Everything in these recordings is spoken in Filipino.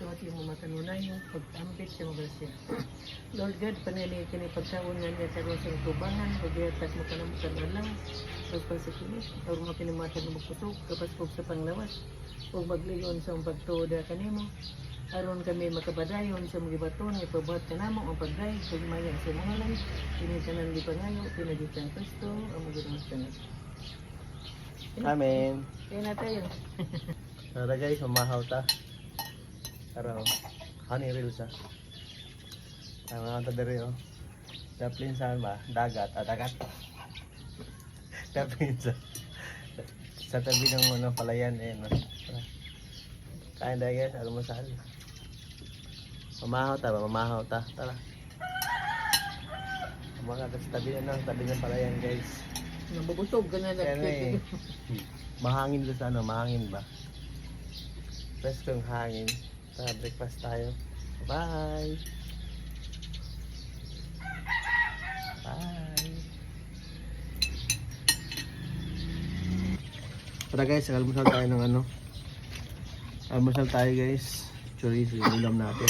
at yung matanunan yung pagtampit sa mga siya. Lord God, panili kini pagkaon nga niya sa rosang tubangan, pagyatas mo ka na lang, pagpag sa kinis, or mga pinamatan mo magpusok, kapaspog sa panglawas, o magligon sa pagtuda kanimo. Aron kami makabadayon sa mga baton, ipabuhat ka namang ang pagday, pagmaya sa mga lang, pinitanan di pangayo, pinagitang Kristo, ang magandang tanag. Amen. Kaya na tayo. Tara guys, mamahaw ta. Tara o. Honey reels ah. Tama ka dere o. Daplin saan ba? Dagat. Dagat. Daplin sa tabi ng palayan eh. No? Kain tayo guys, almusal. Mamahaw ta ba? Mamahaw ta. Tara. Mga sa tabi ng palayan guys. Nabubutog, ganyan na. Kaya eh. Mahangin doon sa ano, mahangin ba? Preskong hangin. Tara, breakfast tayo. Bye! Bye! Tara guys, almusal tayo ng ano. Almusal tayo guys. Chorizo, yung ulam natin.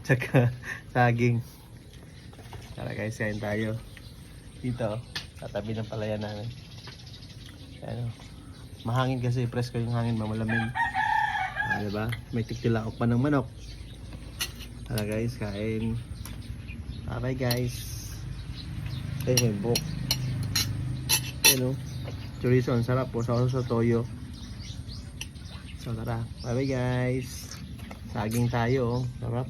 Tsaka, saging. Tara guys, kain tayo. Dito, sa tabi ng palayan namin. Ano, mahangin kasi, presko yung hangin, mamalamig. Diba? May tiktilaok pa ng manok. Tara guys, kain. Bye guys. Ay, may buhok. Ano, chorizo, ang sarap po. Sa toyo. So tara, bye guys. Saging tayo. Sarap.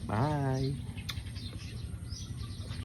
Bye.